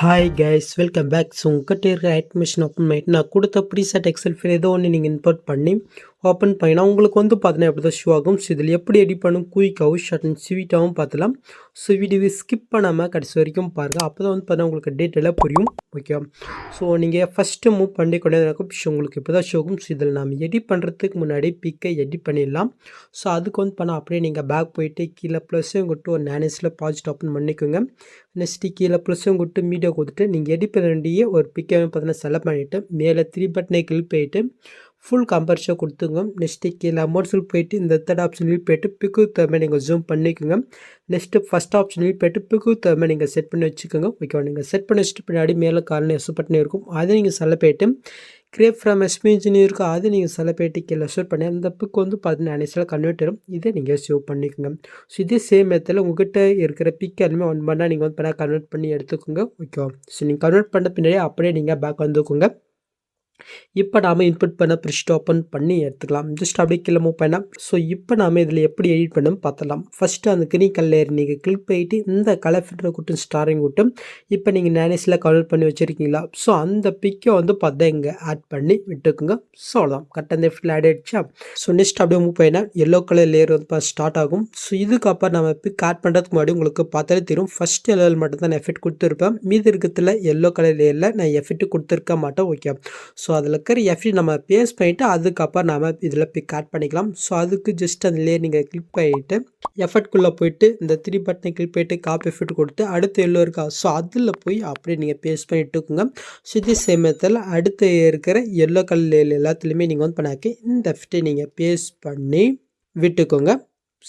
Hi guys, welcome back. So உங்கள்கிட்ட இருக்கிற automation open பண்ணிட்டு நான் கொடுத்த ப்ரீசெட் எக்ஸல் ஃபைல் ஏதோ ஒன்று நீங்கள் இன்புட் பண்ணி ஓப்பன் பண்ணினா உங்களுக்கு வந்து பார்த்தீங்கன்னா எப்படி தான் ஷோ ஆகும். ஸோ இதில் எப்படி எடிட் பண்ணும் குயிக்காகவும் ஷார்ட் அண்ட் ஸ்வீட்டாகவும் பார்த்துலாம். ஸோ வீடியோவை ஸ்கிப் பண்ணாமல் கடைசி வரைக்கும் பாருங்கள். அப்போ தான் வந்து பார்த்தீங்கன்னா உங்களுக்கு டீட்டெயிலாக புரியும். ஓகே, ஸோ நீங்கள் ஃபஸ்ட்டு மூவ் பண்ணி கொண்டே இருக்கும். ஸோ உங்களுக்கு இப்போ தான் ஷோ ஆகும். ஸோ இதில் நம்ம எடிட் பண்ணுறதுக்கு முன்னாடி பிக்கை எடிட் பண்ணிடலாம். ஸோ அதுக்கு வந்து பண்ணால் அப்படியே நீங்கள் பேக் போயிட்டு கீழே ப்ளஸ்ஸும் கொட்டு ஒரு நேனஸில் ப்ராஜெக்ட் ஓப்பன் பண்ணிக்கோங்க. நெக்ஸ்ட்டு கீழே ப்ளஸ்ஸும் கொடுத்து மீடியா கொடுத்துட்டு நீங்கள் எடிட் பண்ண வேண்டிய ஒரு பிக்கை பார்த்தீங்கன்னா செலக்ட் பண்ணிவிட்டு மேலே 3 பட்டனை கிளிக் பண்ணிவிட்டு ஃபுல் கம்பர்ஷன் கொடுத்துங்க. நெக்ஸ்ட்டு கீழே அமௌண்ட்ஸில் போயிட்டு இந்த தேர்ட் ஆப்ஷனில் போய்ட்டு பிக்கு தகுந்த நீங்கள் ஜூம் பண்ணிக்கோங்க. நெக்ஸ்ட்டு ஃபஸ்ட் ஆப்ஷனில் போய்ட்டு பிக்கு தகுந்த நீங்கள் செட் பண்ணி வச்சுக்கோங்க. ஓகேவா, நீங்கள் செட் பண்ணி வச்சுட்டு பின்னாடி மேலே காரணம் எஸ் பட்டன் இருக்கும். அதை நீங்கள் செலக்ட் பண்ணிட்டு கிரியேட் ஃப்ரம் எஸ்பிஎன்ஜின்னு இருக்கும். அது நீங்கள் செலக்ட் பண்ணிட்டு கீழே ஷூட் பண்ணி அந்த பிக் வந்து பார்த்தீங்கன்னா அனைசில் கன்வெர்ட் வரும். இதை நீங்கள் சேவ் பண்ணிக்கோங்க. ஸோ இதே சேம் மெத்தடில் உங்கள்கிட்ட இருக்கிற பிக் எல்லாமே ஒன் பண்ணால் நீங்கள் வந்து பண்ணால் கன்வெர்ட் பண்ணி எடுத்துக்கோங்க. ஓகேவா, ஸோ நீங்கள் கன்வெர்ட் பண்ண பின்னாடி அப்படியே நீங்கள் பேக் வந்துக்கோங்க. இப்போ நாம் இன்புட் பண்ண ப்ரிஸ்ட் ஓப்பன் பண்ணி எடுத்துக்கலாம். ஜஸ்ட் அப்படியே கீழே மூவ் பண்ணலாம். ஸோ இப்போ நாம் இதில் எப்படி எடிட் பண்ணணும் பார்த்தலாம். ஃபஸ்ட்டு அந்த கிரீன் கலர் நீங்கள் கிளிக் பண்ணிட்டு இந்த கலர் ஃபில்டரை கூட்டும் ஸ்டாரிங் கூட்டும் இப்போ நீங்கள் நேனஸில் கன்வெர்ட் பண்ணி வச்சுருக்கீங்களா. ஸோ அந்த பிக்கை வந்து பார்த்தா இங்கே ஆட் பண்ணி விட்டுக்குங்க. ஸோ அவ்வளோதான், கரெக்டாக அந்த எஃப்டில் ஆட் ஆகிடுச்சா. ஸோ நெக்ஸ்ட் அப்படியே மூவ் பண்ணால் எல்லோ கலர் லேயர் வந்து ஸ்டார்ட் ஆகும். ஸோ இதுக்கப்புறம் நம்ம பிக் ஆட் பண்ணுறதுக்கு முன்னாடி உங்களுக்கு பார்த்தாலே தெரியும். ஃபஸ்ட்டு லெவல் மட்டும் தான் நான் எஃபெக்ட் கொடுத்துருப்பேன். மீதி இருக்கிறதுல எல்லோ கலர் லேயரில் நான் எஃபெக்ட் கொடுத்துருக்க மாட்டேன். ஓகே, ஸோ அதில் இருக்கிற எஃபெக்ட் நம்ம பேஸ்ட் பண்ணிவிட்டு அதுக்கப்புறம் நம்ம இதில் பிக் ஆட் பண்ணிக்கலாம். ஸோ அதுக்கு ஜஸ்ட் அந்த லேயர் நீங்கள் கிளிக் பண்ணிவிட்டு எஃபெக்ட்குள்ளே போயிட்டு இந்த 3 பட்டனை கிளிக் பண்ணிட்டு காப்பி எஃபெக்ட் கொடுத்து அடுத்து எல்லோ இருக்கா. ஸோ அதில் போய் அப்படியே நீங்கள் பேஸ்ட் பண்ணிட்டுக்குங்க. ஸோ இதே சேம் மெத்தடில் அடுத்து இருக்கிற எல்லோ கலர் லேயர் எல்லாத்துலேயுமே நீங்கள் வந்து பண்ணாக்கி இந்த எஃபெக்டை நீங்கள் பேஸ்ட் பண்ணி விட்டுக்கோங்க.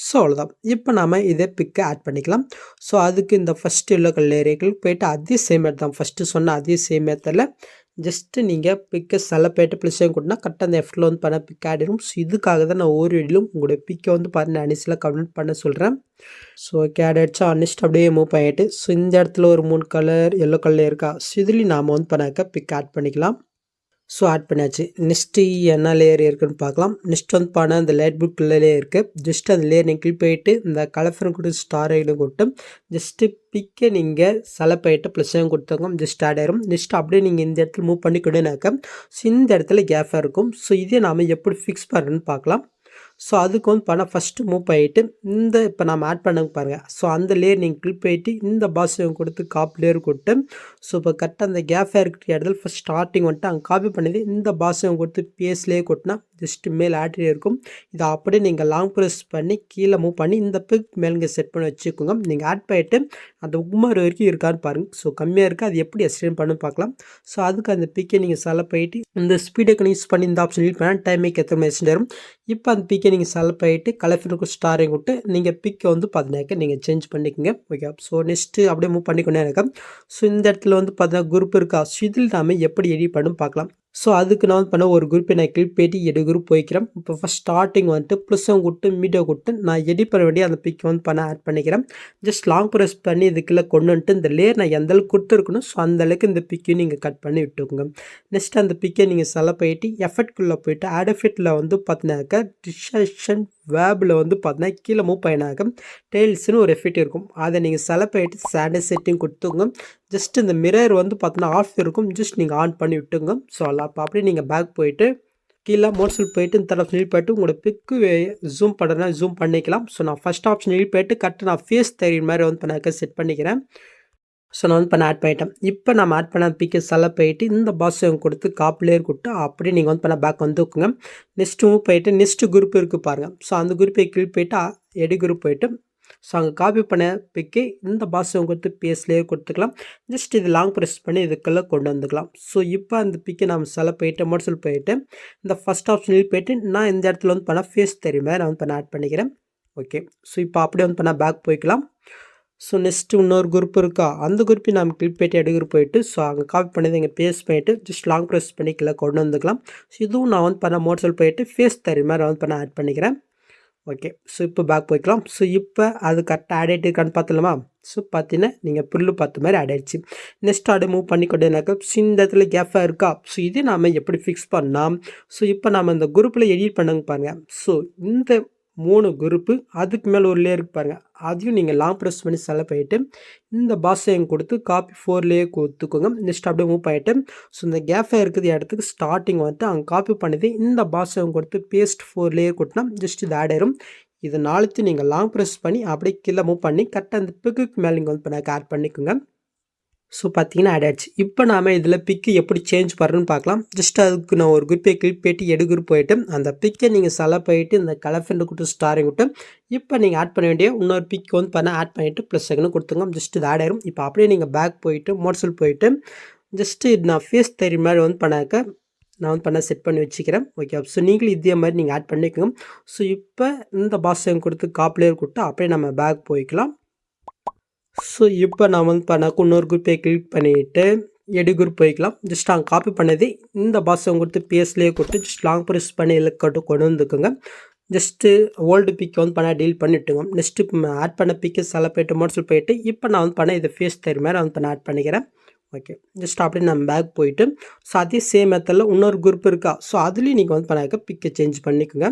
ஸோ அவ்வளோதான், இப்போ நாம் இதை பிக்கை ஆட் பண்ணிக்கலாம். ஸோ அதுக்கு இந்த ஃபஸ்ட்டு எல்லோ கலர் லேயர்கள் போய்ட்டு அதே சேம் மெத்தட் தான் ஃபஸ்ட்டு சொன்ன அதே சேம் மெத்தடில் ஜஸ்ட்டு நீங்கள் பிக்கை செலக்ட் பண்ணிட்டு ப்ளஸ்ஸையும் கொடுத்தா கரெக்டாக அந்த எஃப்டில் வந்து பண்ண பிக் ஆகிடும். ஸோ இதுக்காக தான் நான் ஒரு வீடியோலும் உங்களுடைய பிக்கை வந்து பார்த்தீங்கன்னா அனிஸில் கன்வெர்ட் பண்ண சொல்கிறேன். ஸோ ஆட் ஆகிடுச்சா. நெக்ஸ்ட் அப்படியே மூவ் பண்ணிட்டு ஸோ இந்த இடத்துல ஒரு 3 கலர் எல்லோ கலர் இருக்கா. ஸோ இதுலேயும் நாம் வந்து பண்ணாக்க பிக் ஆட் பண்ணிக்கலாம். ஸோ ஆட் பண்ணியாச்சு. நெக்ஸ்ட்டு என்ன லேயர் இருக்குன்னு பார்க்கலாம். நெக்ஸ்ட் வந்து பண்ண அந்த லைட் ப்ளூ கலர்லேயே இருக்குது. ஜஸ்ட் அந்த லேயர் நீங்கள் கிளிக் பண்ணிட்டு இந்த கலர் கூட ஸ்டார் ஐடும் கொடுத்து ஜஸ்ட்டு பிக்கை நீங்கள் செலக்ட் பண்ணிட்டு ப்ளஸ்ஸையும் கொடுத்தாங்க. ஜஸ்ட் ஆட் ஆயிரும். நெக்ஸ்ட் அப்படியே நீங்கள் இந்த இடத்துல மூவ் பண்ணி கொடுனாக்க ஸோ இந்த இடத்துல கேஃபாக இருக்கும். ஸோ இதே நாம் எப்படி ஃபிக்ஸ் பண்ணுறதுன்னு பார்க்கலாம். ஸோ அதுக்கு வந்து பண்ண ஃபஸ்ட்டு மூவ் பண்ணிட்டு இந்த இப்போ நம்ம ஆட் பண்ண பாருங்கள். ஸோ அந்த லேயர் நீங்கள் கிளிக் பண்ணிட்டு இந்த பாக்ஸையும் கொடுத்து காப்பி லேயர் கொடுத்து ஸோ இப்போ கரெக்டாக அந்த கேஃபாக இருக்கிற இடத்துல ஃபஸ்ட் ஸ்டார்டிங் வந்துட்டு அங்கே காப்பி பண்ணது இந்த பாக்ஸையும் கொடுத்து பேஸ்லேயே கொட்டினா ஜஸ்ட் மேல் ஆட்லேயே இருக்கும். இதை அப்படியே நீங்கள் லாங் ப்ரெஸ் பண்ணி கீழே மூவ் பண்ணி இந்த பிக் மேலே செட் பண்ணி வச்சுக்கோங்க. நீங்கள் ஆட் பண்ணிட்டு அந்த உமர் வரைக்கும் இருக்கான்னு பாருங்கள். ஸோ கம்மியாக இருக்குது, அது எப்படி எக்ஸ்டெண்ட் பண்ணு பார்க்கலாம். ஸோ அதுக்கு அந்த பிக்கை நீங்கள் செலக்ட் பண்ணிட்டு இந்த ஸ்பீடுக்கு யூஸ் பண்ணி இந்த ஆப்ஷன் யூஸ் பண்ணால் டைமிங் எத்தனை மெசேஜ் வரும். இப்போ அந்த பிக்கை நீங்கள் செலக்ட் பண்ணிட்டு கலர் ஃபில்டருக்கு ஸ்டாரிங் விட்டு நீங்கள் பிக்கை வந்து பார்த்தீங்கன்னாக்க நீங்கள் சேஞ்ச் பண்ணிக்கோங்க. ஓகே, ஸோ நெக்ஸ்ட்டு அப்படியே மூவ் பண்ணிக்கொண்டே இருக்கேன். ஸோ இந்த இடத்துல வந்து பார்த்தீங்கன்னா குரூப் இருக்கா. ஸோ இதில் நாம் எப்படி எடிட் பண்ணு பார்க்கலாம். ஸோ அதுக்கு நான் வந்து பண்ண ஒரு குரூப்பை நான் கிளிக் பண்ணிட்டு எடு குரூப் போய்க்கிறேன். இப்போ ஃபஸ்ட் ஸ்டார்டிங் வந்துட்டு ப்ளஸ்ஸும் கொடுத்து மீடியோ கொடுத்து நான் எடிட் பண்ண வேண்டிய அந்த பிக் வந்து பண்ண ஆட் பண்ணிக்கிறேன். ஜஸ்ட் லாங் ப்ரெஸ் பண்ணி இதுக்குள்ளே கொண்டு வந்துட்டு இந்த லேயர் நான் எந்த அளவுக்கு கொடுத்துருக்கணும் ஸோ அந்த அளவுக்கு இந்த பிக்கையும் நீங்கள் கட் பண்ணி விட்டுக்கோங்க. நெக்ஸ்ட் அந்த பிக்கை நீங்கள் செலக்ட் பண்ணிட்டு எஃபெக்ட்குள்ளே போயிட்டு ஆட் எஃபெக்டில் வந்து பார்த்தினாக்க டிஸ்கஷன் வேபில் வந்து பார்த்தீங்கன்னா கீழே மூவ் பண்ணினாக்க டெய்ல்ஸ்னு ஒரு எஃபெக்ட் இருக்கும். அதை நீங்கள் செலக்ட் பண்ணிட்டு ஸ்டாண்டர்ட் செட்டிங் கொடுத்துங்க. ஜஸ்ட் இந்த மிரர் வந்து பார்த்தீங்கன்னா ஆஃப் இருக்கும். ஜஸ்ட் நீங்கள் ஆன் பண்ணி விட்டுங்க. ஸோ அப்போ அப்படியே நீங்கள் பேக் போயிட்டு கீழே மோட்ஸில் போயிட்டு இந்த தடவை ஃபில் பண்ணிட்டு உங்களோட பிக்கு ஜூம் பண்ணுறதுனா ஜூம் பண்ணிக்கலாம். ஸோ நான் ஃபஸ்ட் ஆப்ஷன் ஹில் போயிட்டு கரெக்டாக நான் ஃபேஸ் தெரியுற மாதிரி வந்து பண்ணாக்க செட் பண்ணிக்கிறேன். ஸோ நான் வந்து பண்ண ஆட் பண்ணிட்டேன். இப்போ நம்ம ஆட் பண்ண பிக்கை செலக்ட் பண்ணிட்டு இந்த பாக்ஸையும் கொடுத்து காப்பிலேயே கொடுத்து அப்படியே நீங்கள் வந்து பண்ண பேக் வந்துக்குங்க. நெக்ஸ்ட் மூவ் போயிட்டு நெக்ஸ்ட் குரூப் இருக்குது பாருங்கள். ஸோ அந்த குரூப்பை கிளிக் போயிட்டு எடி குரூப் போயிட்டு ஸோ அங்கே காப்பி பண்ண பிக்கை இந்த பாக்ஸையும் கொடுத்து பேஸ்லேயே கொடுத்துக்கலாம். ஜஸ்ட் இது லாங் ப்ரெஸ் பண்ணி இதுக்குள்ளே கொண்டு வந்துக்கலாம். ஸோ இப்போ அந்த பிக்கை நம்ம செலக்ட் போயிட்டு மோட்ஸில் போயிட்டு இந்த ஃபஸ்ட் ஆப்ஷனில் போயிட்டு நான் இந்த இடத்துல வந்து பண்ண ஃபேஸ் தெரியுமா நான் வந்து பண்ண ஆட் பண்ணிக்கிறேன். ஓகே, ஸோ இப்போ அப்படியே வந்து பண்ண பேக் போய்க்கலாம். ஸோ நெக்ஸ்ட்டு இன்னொரு குரூப் இருக்கா, அந்த குரூப்பையும் நம்ம கிளிக் பண்ணிட்டு எடு குரூப் போயிட்டு ஸோ அங்கே காப்பி பண்ணதை இங்கே பேஸ்ட் பண்ணிவிட்டு ஜஸ்ட் லாங் ப்ரெஸ் பண்ணி கீழே கொண்டு வந்துக்கலாம். ஸோ இதுவும் நான் வந்து பண்ண மோட்ஸில் போயிட்டு ஃபேஸ் தரி மாதிரி வந்து பண்ண ஆட் பண்ணிக்கிறேன். ஓகே, ஸோ இப்போ பேக் போய்க்கலாம். ஸோ இப்போ அது கரெக்டாக ஆட் ஆகிட்டு இருக்கான்னு பார்த்துலாமா? ஸோ பார்த்தீங்கன்னா நீங்கள் புல்லு பார்த்த மாதிரி ஆட் ஆகிடுச்சு. நெக்ஸ்ட் ஆடு மூவ் பண்ணி கொண்டேனாக்கா ஸோ இந்த இடத்துல கேஃபாக இருக்கா. ஸோ இது நாம் எப்படி ஃபிக்ஸ் பண்ணலாம்? ஸோ இப்போ நம்ம இந்த குரூப்பில் எடிட் பண்ணுங்க பாருங்கள். ஸோ இந்த 3 குரூப்பு அதுக்கு மேலே ஒரு லேயர் பாருங்கள், அதையும் நீங்கள் லாங் ப்ரெஸ் பண்ணி செலக்ட் பண்ணிவிட்டு இந்த பாஸையும் கொடுத்து காப்பி 4 லேயர் கொடுத்துக்கோங்க. நெக்ஸ்ட் அப்படியே மூவ் பண்ணிவிட்டு ஸோ இந்த கேஃபாக இருக்குது இடத்துக்கு ஸ்டார்டிங் வந்துட்டு அங்கே காப்பி பண்ணிவிட்டு இந்த பாஸையும் கொடுத்து பேஸ்ட் 4 லேயர் கொடுத்தா ஜஸ்ட் இது ஆட் ஆயிரும். இது நாளைக்கு நீங்கள் லாங் ப்ரெஸ் பண்ணி அப்படியே கீழே மூவ் பண்ணி கரெக்டாக அந்த பிக்குக்கு மேலே நீங்கள் வந்து பண்ண ஆட் பண்ணிக்கோங்க. ஸோ பார்த்தீங்கன்னா ஆட் ஆயிடுச்சு. இப்போ நாம் இதில் பிக்கு எப்படி சேஞ்ச் பண்ணுறதுன்னு பார்க்கலாம். ஜஸ்ட் அதுக்கு நான் ஒரு குரூப்பை கிளிக் பண்ணிட்டு எடு குரூப் போயிட்டு அந்த பிக்கை நீங்கள் செலக்ட் பண்ணிட்டு இந்த கலர் ஃப்ரெண்டு கொடுத்து ஸ்டாரிங் விட்டு இப்போ நீங்கள் ஆட் பண்ண வேண்டிய இன்னொரு பிக் வந்து பண்ண ஆட் பண்ணிவிட்டு ப்ளஸ் செகண்ட் கொடுத்துங்க. ஜஸ்ட் இது ஆட் ஆயிரும். இப்போ அப்படியே நீங்கள் பேக் போயிட்டு மோட்ஸில் போயிட்டு ஜஸ்ட்டு நான் ஃபேஸ் தெரிய மாதிரி வந்து பண்ணாக்க நான் வந்து பண்ண செட் பண்ணி வச்சுக்கிறேன். ஓகே, ஸோ நீங்களும் இதே மாதிரி நீங்கள் ஆட் பண்ணிக்கோங்க. ஸோ இப்போ இந்த பாஸையும் கொடுத்து காப்லேயர் கொடுத்து அப்படியே நம்ம பேக் போய்க்கலாம். ஸோ இப்போ நான் வந்து பண்ணாக்க இன்னொரு குரூப்பை கிளிக் பண்ணிவிட்டு எடு குரூப் போய்க்கலாம். ஜஸ்ட் அங்கே காப்பி பண்ணது இந்த பாஸை கொடுத்து பேஸ்லேயே கொடுத்து ஜஸ்ட் லாங் ப்ரெஸ் பண்ணி இலக்கட்டு கொண்டு வந்துக்குங்க. ஜஸ்ட்டு ஓல்டு பிக்கை வந்து பண்ண டீல் பண்ணிவிட்டுங்க. நெக்ஸ்ட்டு ஆட் பண்ண பிக்கை செலக்ட் பண்ணிட்டு மோட்ஸில் போயிட்டு இப்போ நான் வந்து பண்ண இதை ஃபேஸ் தெரிய மாதிரி வந்து பண்ண ஆட் பண்ணிக்கிறேன். ஓகே, ஜஸ்ட் அப்படியே நம்ம பேக் போயிட்டு ஸோ அதே சேம் மெத்தடில் இன்னொரு குரூப் இருக்கா. ஸோ அதுலேயும் நீங்கள் வந்து பண்ணாக்க பிக்கை சேஞ்ச் பண்ணிக்கோங்க.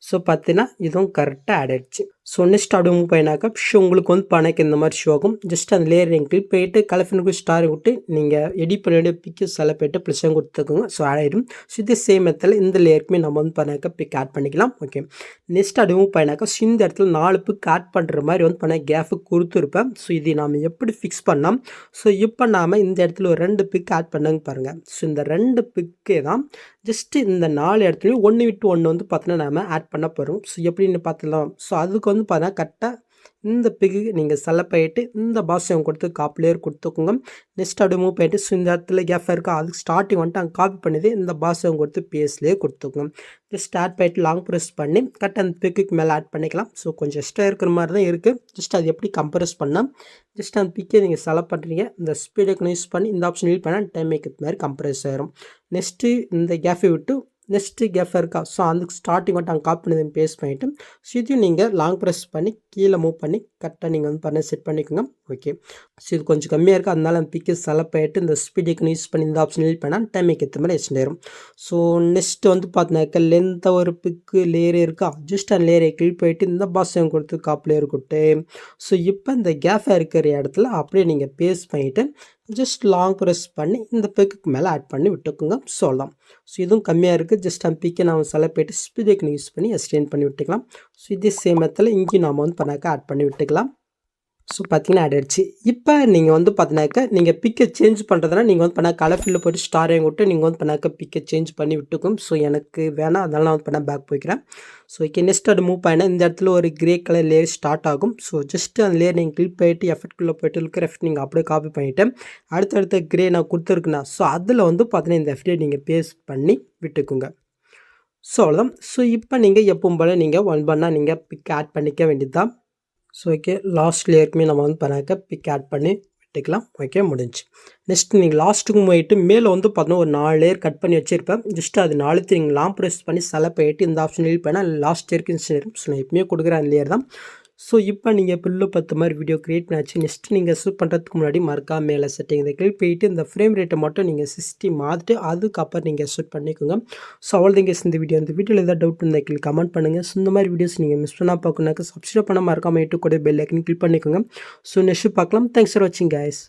ஸோ பார்த்தீங்கன்னா இதுவும் கரெக்டாக ஆட் ஆகிடுச்சு. ஸோ நெக்ஸ்ட் அப்படியே மூவ் பண்ணினாக்கா ஷோ உங்களுக்கு வந்து பணக்கு இந்த மாதிரி ஷோ ஆகும். ஜஸ்ட் அந்த லேயர் நீங்கள் கிளிக் போயிட்டு கலஃபினுக்கு ஸ்டார் விட்டு நீங்கள் எடிட் பண்ண வேண்டிய பிக்கு செலக்ட் பண்ணிட்டு ப்ளஸ்ஸும் கொடுத்துக்கோங்க. ஸோ ஆட் ஆகிடும். ஸோ இதே சேம் மெத்தடில் இந்த லேயருக்குமே நம்ம வந்து பண்ணாக்க பிக் ஆட் பண்ணிக்கலாம். ஓகே, நெக்ஸ்ட் அப்படியே மூவ் பண்ணினாக்கா ஸோ இந்த இடத்துல 4 பிக் ஆட் பண்ணுற மாதிரி வந்து பண்ண கேஃபு கொடுத்துருப்பேன். ஸோ இது நாம் எப்படி ஃபிக்ஸ் பண்ணலாம்? ஸோ இப்போ நாம் இந்த இடத்துல ஒரு 2 பிக் ஆட் பண்ணுங்க பாருங்கள். ஸோ இந்த 2 பிக்கே தான் ஜஸ்ட்டு இந்த 4 இடத்துலையும் 1 விட்டு 1 வந்து பார்த்தீங்கன்னா நாம் ஆட் பண்ண போகிறோம். ஸோ எப்படின்னு பார்த்துக்கலாம். ஸோ அதுக்கு வந்து பார்த்தீங்கன்னா கரெக்டாக இந்த பிக்கு நீங்கள் செலக்ட் பண்ணிட்டு இந்த பாஸை கொடுத்து காப்பிலேயர் கொடுத்துக்கோங்க. நெக்ஸ்ட் அப்படியே மூவ் பண்ணிட்டு ஸோ இந்த இடத்துல கேஃபாக இருக்கா அதுக்கு ஸ்டார்டிங் வந்துட்டு அங்கே காப்பி பண்ணிது இந்த பாஸை கொடுத்து பேஸ்லேயே கொடுத்துக்கோங்க. ஜஸ்ட் ஆட் பண்ணிட்டு லாங் ப்ரெஸ் பண்ணி கரெக்டாக அந்த பிக்குக்கு மேலே ஆட் பண்ணிக்கலாம். ஸோ கொஞ்சம் எக்ஸ்ட்ரா இருக்கிற மாதிரி தான் இருக்குது. ஜஸ்ட் அது எப்படி கம்ப்ரெஸ் பண்ணால் ஜஸ்ட் அந்த பிக்கை நீங்கள் செலக்ட் பண்ணுறீங்க. இந்த ஸ்பீடுக்கு யூஸ் பண்ணி இந்த ஆப்ஷன் யூஸ் பண்ணால் டைம் மேக்கப் மாதிரி கம்ப்ரெஸ் ஆயிரும். நெக்ஸ்ட்டு இந்த கேஃபை விட்டு நெக்ஸ்ட்டு கேஃபாக இருக்கா ஸோ அதுக்கு ஸ்டார்டிங் வந்துட்டு அங்கே காப்பி பண்ணி பேஸ்ட் பண்ணிவிட்டு ஸோ இதையும் நீங்கள் லாங் ப்ரெஸ் பண்ணி கீழே மூவ் பண்ணி கரெக்டாக நீங்கள் வந்து பண்ண செட் பண்ணிக்கோங்க. ஓகே, ஸோ இது கொஞ்சம் கம்மியாக இருக்குது, அதனால அந்த பிக்கை செலக்ட் பண்ணிட்டு இந்த ஸ்பீடுக்கு யூஸ் பண்ணி இந்த ஆப்ஷன் யூஸ் பண்ணால் டைமுக்கு ஏற்ற மாதிரி எக்ஸ்டெண்ட் ஆயிரும். ஸோ நெக்ஸ்ட்டு வந்து பார்த்தீங்கன்னாக்கா லென்த்தாக ஒரு பிக்கு லேயர் இருக்கா ஜஸ்ட் அந்த லேயரை கிளிக் போயிட்டு இந்த பாஸையும் கொடுத்து காப்பி லேயர் கொடுத்து ஸோ இப்போ இந்த கேஃபாக இருக்கிற இடத்துல அப்படியே நீங்கள் பேஸ்ட் பண்ணிவிட்டு ஜஸ்ட் லாங் ப்ரெஸ் பண்ணி இந்த பிக்குக்கு மேலே ஆட் பண்ணி விட்டுக்குங்க. சொல்லலாம். ஸோ இதுவும் கம்மியாக இருக்குது. ஜஸ்ட் அந்த பிக்கை நாம் செலக்ட் பண்ணிட்டு ஸ்பீடுக்கு யூஸ் பண்ணி எக்ஸ்டெண்ட் பண்ணி விட்டுக்கலாம். ஸோ இதே சேம் மெத்தடில் இங்கேயும் நாம் வந்து பண்ணாக்க ஆட் பண்ணி விட்டுக்கலாம். ஸோ பார்த்தீங்கன்னா ஆட் ஆகிடுச்சு. இப்போ நீங்கள் வந்து பார்த்தினாக்கா நீங்கள் பிக்கை சேஞ்ச் பண்ணுறதுனா நீங்கள் வந்து பண்ணால் கலர் ஃபில்லில் போய்ட்டு ஸ்டாரையும் விட்டு நீங்கள் வந்து பண்ணாக்க பிக்கை சேஞ்ச் பண்ணி விட்டுக்கும். ஸோ எனக்கு வேணாம், அதனால நான் வந்து பண்ணால் பேக் போய்க்கிறேன். ஸோ ஓகே, நெக்ஸ்ட் அது மூவ் பண்ணால் இந்த இடத்துல ஒரு கிரே கலர் லேயர் ஸ்டார்ட் ஆகும். ஸோ ஜஸ்ட் அந்த லேயர் நீங்கள் கிளிக் பண்ணிட்டு எஃபெக்ட்குள்ளே போய்ட்டு இருக்கிற எஃபெக்ட் நீங்கள் அப்படியே காப்பி பண்ணிவிட்டு அடுத்தடுத்த கிரே நான் கொடுத்துருக்குண்ணா ஸோ அதில் வந்து பார்த்தீங்கன்னா இந்த எஃபெக்டை நீங்கள் பேஸ்ட் பண்ணி விட்டுக்குங்க. ஸோ அவ்வளோதான். ஸோ இப்போ நீங்கள் எப்பவும் போல் நீங்கள் ஒன் பண்ணால் நீங்கள் பிக் ஆட் பண்ணிக்க வேண்டியது தான். ஸோ ஓகே, லாஸ்ட் லேயருக்குமே நம்ம வந்து பண்ணாக்க பிக் ஆட் பண்ணி விட்டுக்கலாம். ஓகே, முடிஞ்சு. நெக்ஸ்ட் நீங்கள் லாஸ்ட்டுக்கும் போயிட்டு மேலே வந்து பார்த்தீங்கன்னா ஒரு 4 லேயர் கட் பண்ணி வச்சுருப்பேன். ஜஸ்ட் அது 4 நீங்கள் லாங் ப்ரெஸ் பண்ணி செலக்ட் பண்ணிட்டு இந்த ஆப்ஷன் யூஸ் பண்ணால் லாஸ்ட் லேயருக்கு சேரும். ஸோ நான் எப்பவுமே கொடுக்குற அந்த லேயர் தான். ஸோ இப்போ நீங்கள் பில்லு 10 மாதிரி வீடியோ க்ரியேட் பண்ணியாச்சு. நெக்ஸ்ட் நீங்கள் ஷூட் பண்ணுறதுக்கு முன்னாடி மறக்காம மேலே செட்டிங் இதை கிளிக் போயிட்டு இந்த ஃப்ரேம் ரேட்டை மட்டும் நீங்கள் 60 மாற்றிட்டு அதுக்கப்புறம் நீங்கள் ஷூட் பண்ணிக்கோங்க. ஸோ அவ்வளோதாங்க இந்த வீடியோவில் ஏதாவது டவுட் இருந்தால் கீழே கமெண்ட் பண்ணுங்கள். ஸோ இந்த மாதிரி வீடியோஸ் நீங்கள் மிஸ் பண்ணால் பார்க்கணுனாக்கா சப்ஸ்கிரைப் பண்ண மறக்காம கூட பெல் ஐக்கன் கிளிக் பண்ணிக்கோங்க. ஸோ நெக்ஸ்ட் பார்க்கலாம். தேங்க்ஸ் ஃபார் வாட்சிங் கைஸ்.